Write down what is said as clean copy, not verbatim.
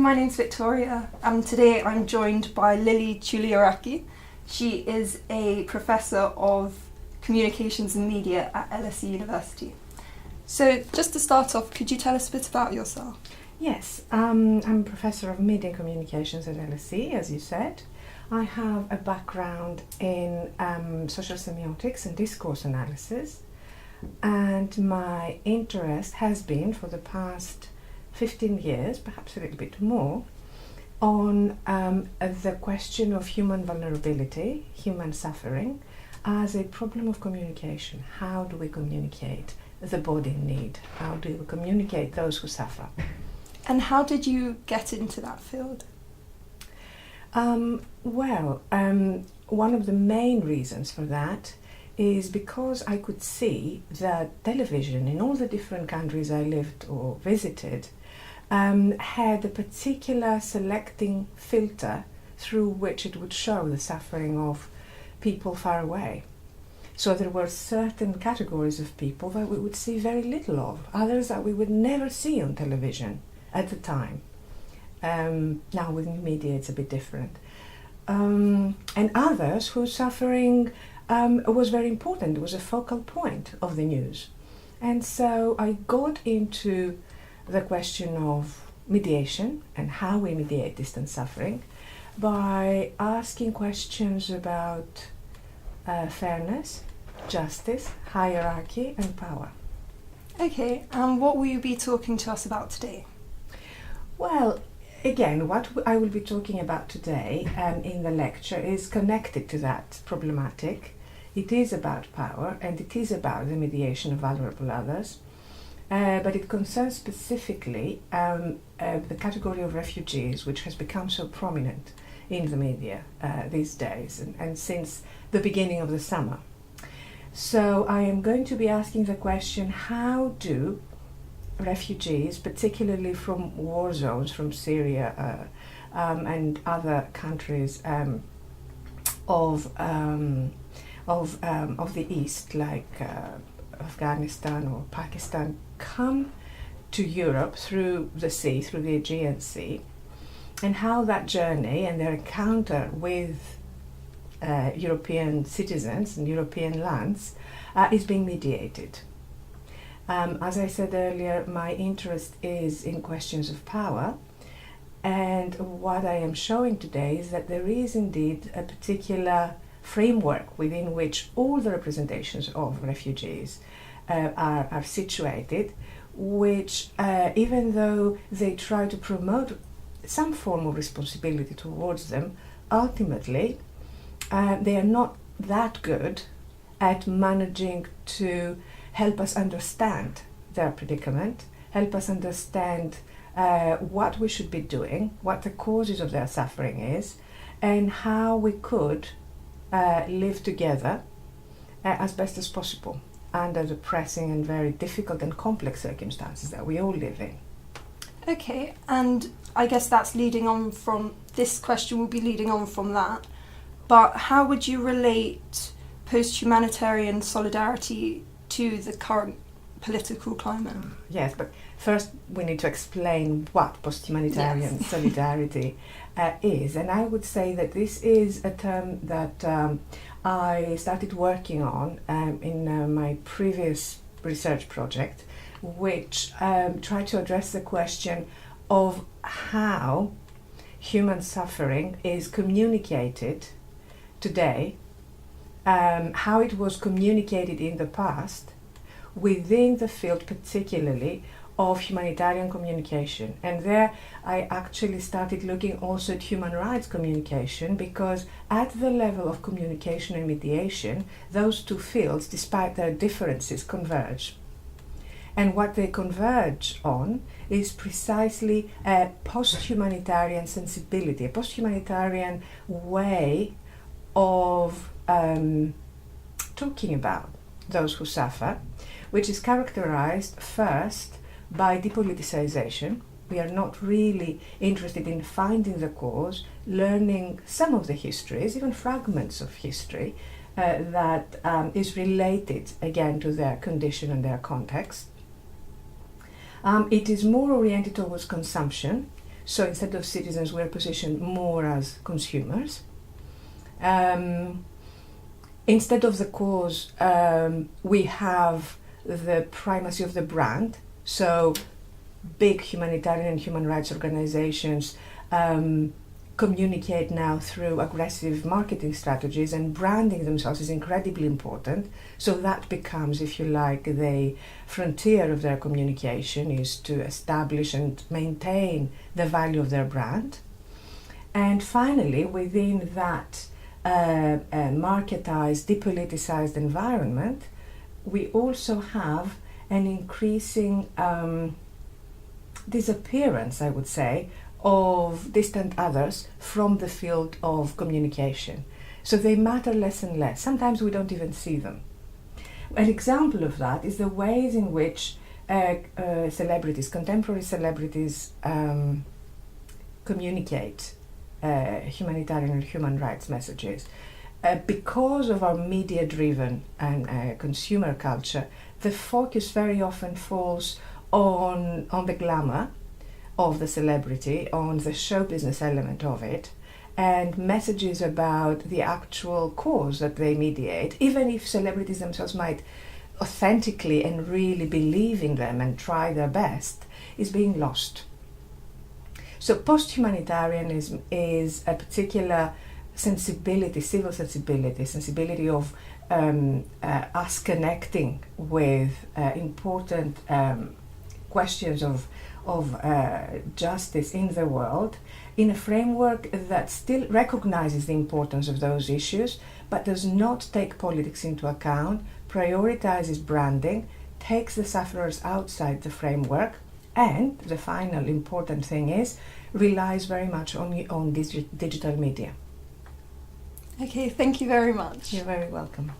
my name's Victoria, and today I'm joined by Lilie Chouliaraki. She is a Professor of Communications and Media at LSE University. So just to start off, could you tell us a bit about yourself? Yes, I'm a Professor of Media and Communications at LSE, as you said. I have a background in social semiotics and discourse analysis, and my interest has been for the past 15 years, perhaps a little bit more, on the question of human vulnerability, human suffering, as a problem of communication. How do we communicate the body in need? How do we communicate those who suffer? And how did you get into that field? One of the main reasons for that is because I could see that television in all the different countries I lived or visited had a particular selecting filter through which it would show the suffering of people far away. So there were certain categories of people that we would see very little of, others that we would never see on television at the time. Now with new media it's a bit different. And others whose suffering was very important, it was a focal point of the news. And so I got into the question of mediation and how we mediate distant suffering by asking questions about fairness, justice, hierarchy and power. Okay, and what will you be talking to us about today? Well, again, what I will be talking about today in the lecture is connected to that problematic. It is about power and it is about the mediation of vulnerable others. But it concerns specifically the category of refugees, which has become so prominent in the media these days and since the beginning of the summer. So I am going to be asking the question, how do refugees, particularly from war zones, from Syria and other countries of the East, like Afghanistan or Pakistan, come to Europe through the sea, through the Aegean Sea, and how that journey and their encounter with European citizens and European lands is being mediated. As I said earlier, my interest is in questions of power, and what I am showing today is that there is indeed a particular framework within which all the representations of refugees are situated, which even though they try to promote some form of responsibility towards them, ultimately they are not that good at managing to help us understand their predicament, help us understand what we should be doing, what the causes of their suffering is, and how we could live together as best as possible under the pressing and very difficult and complex circumstances that we all live in. Okay, and I guess that's leading on from, this question will be leading on from that, but how would you relate post-humanitarian solidarity to the current political climate? Yes, but first we need to explain what post-humanitarian solidarity is, and I would say that this is a term that I started working on in my previous research project, which tried to address the question of how human suffering is communicated today, how it was communicated in the past, within the field particularly of humanitarian communication. And there I actually started looking also at human rights communication, because at the level of communication and mediation, those two fields, despite their differences, converge. And what they converge on is precisely a post-humanitarian sensibility, a post-humanitarian way of talking about those who suffer, which is characterized first by depoliticization. We are not really interested in finding the cause, learning some of the histories, even fragments of history that is related again to their condition and their context. It is more oriented towards consumption, So instead of citizens, we're positioned more as consumers. Instead of the cause, we have the primacy of the brand. So big humanitarian and human rights organizations communicate now through aggressive marketing strategies, and branding themselves is incredibly important. So that becomes, if you like, the frontier of their communication, is to establish and maintain the value of their brand. And finally, within that marketized, depoliticized environment, we also have an increasing disappearance, I would say, of distant others from the field of communication. So they matter less and less. Sometimes we don't even see them. An example of that is the ways in which celebrities, contemporary celebrities, communicate humanitarian and human rights messages. Because of our media-driven and consumer culture, the focus very often falls on the glamour of the celebrity, on the show business element of it, and messages about the actual cause that they mediate, even if celebrities themselves might authentically and really believe in them and try their best, is being lost. So post-humanitarianism is a particular sensibility, civil sensibility of us connecting with important questions of justice in the world, in a framework that still recognizes the importance of those issues, but does not take politics into account, prioritizes branding, takes the sufferers outside the framework, and the final important thing is, relies very much on digital media. Okay, thank you very much. You're very welcome.